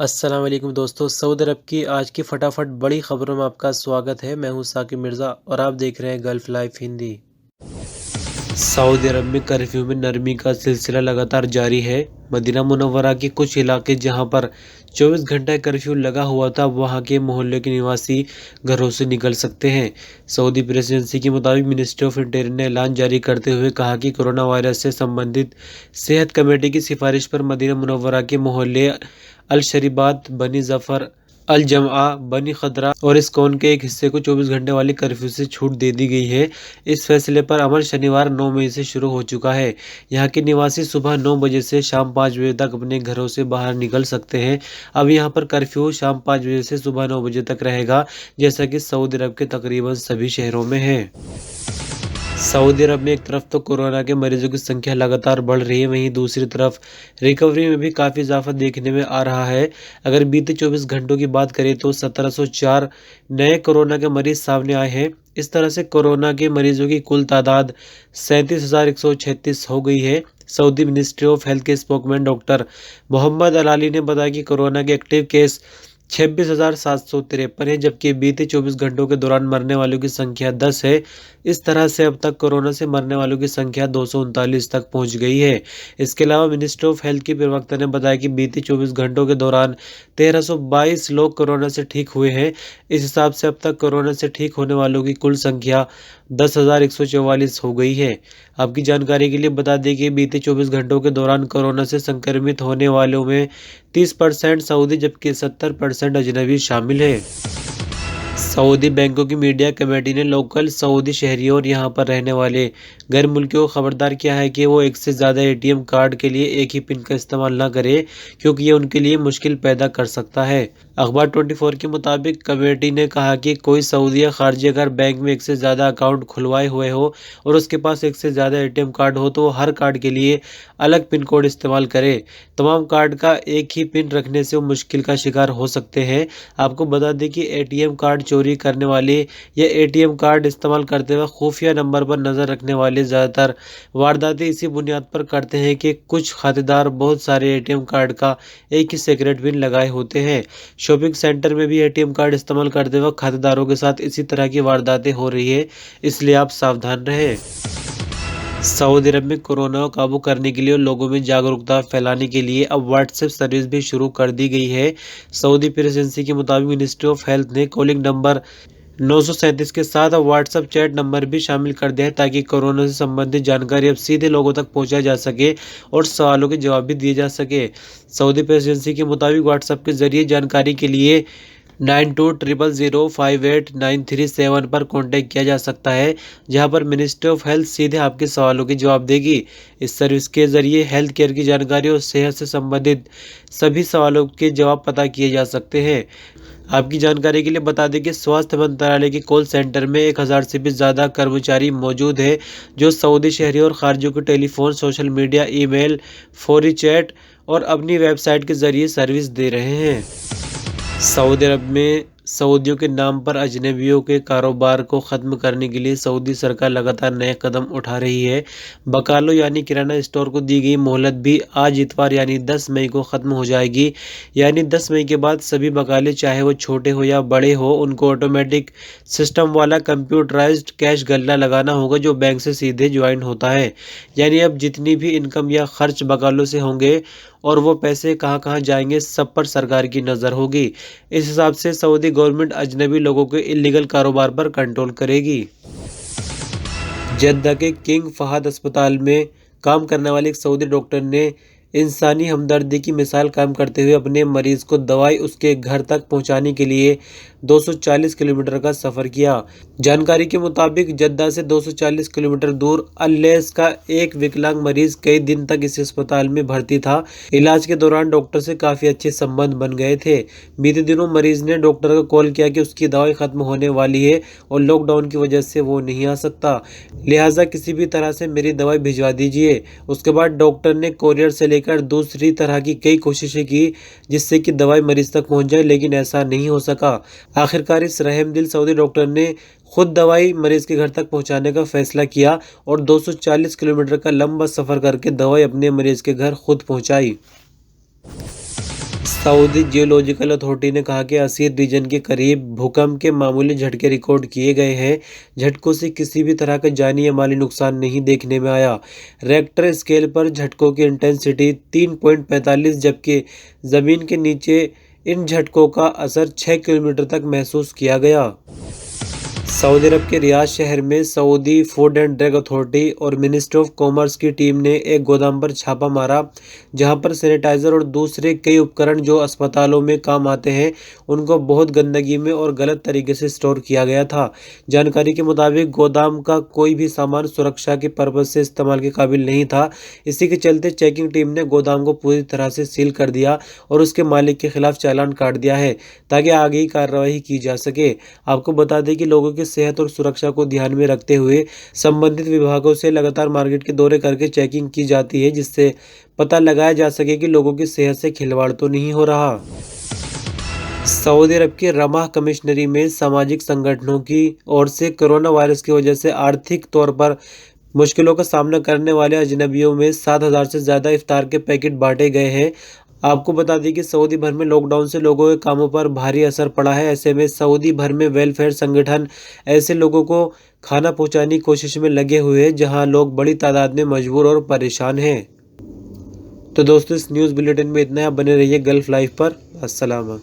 अस्सलाम वालेकुम दोस्तों, सऊदी अरब की आज की फटाफट बड़ी खबरों में आपका स्वागत है। मैं हूं साकिब मिर्ज़ा और आप देख रहे हैं गल्फ लाइफ हिंदी। सऊदी अरब में कर्फ्यू में नरमी का सिलसिला लगातार जारी है। मदीना मुनव्वरा के कुछ इलाके जहां पर 24 घंटा कर्फ्यू लगा हुआ था, वहां के मोहल्ले के निवासी घरों से निकल सकते हैं। सऊदी प्रेस एजेंसी के मुताबिक मिनिस्ट्री ऑफ इंटीरियर ने ऐलान जारी करते हुए कहा कि कोरोना वायरस से संबंधित सेहत कमेटी की सिफारिश पर मदीना मुनव्वरा के मोहल्ले अल शरीबात, बनी जफर, अल जमआ, बनी खदरा और इस कौन के एक हिस्से को 24 घंटे वाली कर्फ्यू से छूट दे दी गई है। इस फैसले पर अमल शनिवार 9 मई से शुरू हो चुका है। यहाँ के निवासी सुबह 9 बजे से शाम 5 बजे तक अपने घरों से बाहर निकल सकते हैं। अब यहाँ पर कर्फ्यू शाम 5 बजे से सुबह 9 बजे तक रहेगा, जैसा कि सऊदी अरब के तकरीबन सभी शहरों में है। सऊदी अरब में एक तरफ तो कोरोना के मरीजों की संख्या लगातार बढ़ रही है, वहीं दूसरी तरफ रिकवरी में भी काफ़ी इजाफा देखने में आ रहा है। अगर बीते 24 घंटों की बात करें तो 1704 नए कोरोना के मरीज सामने आए हैं। इस तरह से कोरोना के मरीजों की कुल तादाद 37,136 हो गई है। सऊदी मिनिस्ट्री ऑफ हेल्थ के स्पोकमैन डॉक्टर मोहम्मद अलाली ने बताया कि कोरोना के एक्टिव केस 26,753 है, जबकि बीते 24 घंटों के दौरान मरने वालों की संख्या 10 है। इस तरह से अब तक कोरोना से मरने वालों की संख्या 239 तक पहुंच गई है। इसके अलावा मिनिस्ट्री ऑफ हेल्थ की प्रवक्ता ने बताया कि बीते 24 घंटों के दौरान 1322 लोग कोरोना से ठीक हुए हैं। इस हिसाब से अब तक कोरोना से ठीक होने वालों की कुल संख्या 10,144 हो गई है। आपकी जानकारी के लिए बता दें कि बीते 24 घंटों के दौरान कोरोना से संक्रमित होने वालों में 30% सऊदी जबकि 70% अजनबी शामिल है। सऊदी बैंकों की मीडिया कमेटी ने लोकल सऊदी शहरियों और यहां पर रहने वाले गैर मुल्कियों को खबरदार किया है कि वो एक से ज़्यादा एटीएम कार्ड के लिए एक ही पिन का इस्तेमाल न करें, क्योंकि ये उनके लिए मुश्किल पैदा कर सकता है। अखबार 24 के मुताबिक कमेटी ने कहा कि कोई सऊदी या खारजी अगर बैंक में एक से ज़्यादा अकाउंट खुलवाए हुए हो और उसके पास एक से ज़्यादा एटीएम कार्ड हो तो वो हर कार्ड के लिए अलग पिन कोड इस्तेमाल करे। तमाम कार्ड का एक ही पिन रखने से वो मुश्किल का शिकार हो सकते हैं। आपको बता दें कि एटीएम कार्ड चोरी करने वाले या एटीएम कार्ड इस्तेमाल करते वक्त खुफिया नंबर पर नज़र रखने वाले ज़्यादातर वारदातें इसी बुनियाद पर करते हैं कि कुछ खातेदार बहुत सारे एटीएम कार्ड का एक ही सीक्रेट पिन लगाए होते हैं। शॉपिंग सेंटर में भी एटीएम कार्ड इस्तेमाल करते वक्त खातेदारों के साथ इसी तरह की वारदातें हो रही है, इसलिए आप सावधान रहें। सऊदी अरब में कोरोना को काबू करने के लिए और लोगों में जागरूकता फैलाने के लिए अब व्हाट्सएप सर्विस भी शुरू कर दी गई है। सऊदी प्रेस एजेंसी के मुताबिक मिनिस्ट्री ऑफ हेल्थ ने कॉलिंग नंबर 937 के साथ अब व्हाट्सएप चैट नंबर भी शामिल कर दिया है, ताकि कोरोना से संबंधित जानकारी अब सीधे लोगों तक पहुंचाई जा सके और सवालों के जवाब भी दिए जा सके। सऊदी प्रेस एजेंसी के मुताबिक व्हाट्सएप के जरिए जानकारी के लिए 9200058937 पर कॉन्टैक्ट किया जा सकता है, जहां पर मिनिस्ट्री ऑफ हेल्थ सीधे आपके सवालों के जवाब देगी। इस सर्विस के जरिए हेल्थ केयर की जानकारी और सेहत से संबंधित सभी सवालों के जवाब पता किए जा सकते हैं। आपकी जानकारी के लिए बता दें कि स्वास्थ्य मंत्रालय के कॉल सेंटर में 1000 से भी ज़्यादा कर्मचारी मौजूद हैं, जो सऊदी शहरी और खारजियों को टेलीफोन, सोशल मीडिया, ईमेल, फौरी चैट और अपनी वेबसाइट के जरिए सर्विस दे रहे हैं। सऊदी अरब में सऊदियों के नाम पर अजनबियों के कारोबार को ख़त्म करने के लिए सऊदी सरकार लगातार नए कदम उठा रही है। बकालों यानी किराना स्टोर को दी गई मोहलत भी आज इतवार यानी 10 मई को ख़त्म हो जाएगी। यानी 10 मई के बाद सभी बकाले, चाहे वो छोटे हो या बड़े हो, उनको ऑटोमेटिक सिस्टम वाला कंप्यूटराइज्ड कैश गल्ला लगाना होगा, जो बैंक से सीधे ज्वाइन होता है। यानी अब जितनी भी इनकम या खर्च बकालों से होंगे और वो पैसे कहाँ कहाँ जाएंगे, सब पर सरकार की नज़र होगी। इस हिसाब से सऊदी गवर्नमेंट अजनबी लोगों के इलीगल कारोबार पर कंट्रोल करेगी। जद्दा के किंग फहद अस्पताल में काम करने वाले एक सऊदी डॉक्टर ने इंसानी हमदर्दी की मिसाल कायम करते हुए अपने मरीज को दवाई उसके घर तक पहुंचाने के लिए 240 किलोमीटर का सफ़र किया। जानकारी के मुताबिक जद्दा से 240 किलोमीटर दूर अल्लेस का एक विकलांग मरीज कई दिन तक इस अस्पताल में भर्ती था। इलाज के दौरान डॉक्टर से काफ़ी अच्छे संबंध बन गए थे। बीते दिनों मरीज ने डॉक्टर को कॉल किया कि उसकी दवाई ख़त्म होने वाली है और लॉकडाउन की वजह से वो नहीं आ सकता, लिहाजा किसी भी तरह से मेरी दवाई भिजवा दीजिए। उसके बाद डॉक्टर ने कोरियर से लेकर दूसरी तरह की कई कोशिशें की जिससे कि दवाई मरीज तक पहुंच जाए, लेकिन ऐसा नहीं हो सका। आखिरकार इस रहमदिल सऊदी डॉक्टर ने खुद दवाई मरीज के घर तक पहुंचाने का फैसला किया और 240 किलोमीटर का लंबा सफ़र करके दवाई अपने मरीज के घर खुद पहुंचाई। सऊदी जियोलॉजिकल अथॉरिटी ने कहा कि असीर रीजन के करीब भूकंप के मामूली झटके रिकॉर्ड किए गए हैं। झटकों से किसी भी तरह का जानी या माली नुकसान नहीं देखने में आया। रेक्टर स्केल पर झटकों की इंटेंसिटी 3.45, जबकि ज़मीन के नीचे इन झटकों का असर 6 किलोमीटर तक महसूस किया गया। सऊदी अरब के रियाद शहर में Saudi food and drug authority और मिनिस्ट्री ऑफ कॉमर्स की टीम ने एक गोदाम पर छापा मारा, जहां पर सैनिटाइजर और दूसरे कई उपकरण जो अस्पतालों में काम आते हैं उनको बहुत गंदगी में और गलत तरीके से स्टोर किया गया था। जानकारी के मुताबिक गोदाम का कोई भी सामान सुरक्षा के पर्पज से इस्तेमाल के काबिल नहीं था। इसी के चलते चेकिंग टीम ने गोदाम को पूरी तरह से सील कर दिया और उसके मालिक के खिलाफ चालान काट दिया है, ताकि आगे की कार्रवाई की जा सके। आपको बता दें कि लोगों की सेहत और सुरक्षा को ध्यान में रखते हुए संबंधित विभागों से लगातार मार्केट के दौरे करके चेकिंग की जाती है, जिससे पता लगाया जा सके कि लोगों की सेहत से खिलवाड़ तो नहीं हो रहा। सऊदी अरब की रमाह कमिश्नरी में सामाजिक संगठनों की ओर से कोरोना वायरस की वजह से आर्थिक तौर पर मुश्किलों का सामना करने वाले अजनबियों में 7,000 से ज़्यादा इफ्तार के पैकेट बांटे गए हैं। आपको बता दें कि सऊदी भर में लॉकडाउन से लोगों के कामों पर भारी असर पड़ा है। ऐसे में सऊदी भर में वेलफेयर संगठन ऐसे लोगों को खाना पहुंचाने की कोशिश में लगे हुए हैं, जहां लोग बड़ी तादाद में मजबूर और परेशान हैं। तो दोस्तों, इस न्यूज़ बुलेटिन में इतना ही। आप बने रहिए गल्फ लाइफ पर। अस्सलाम।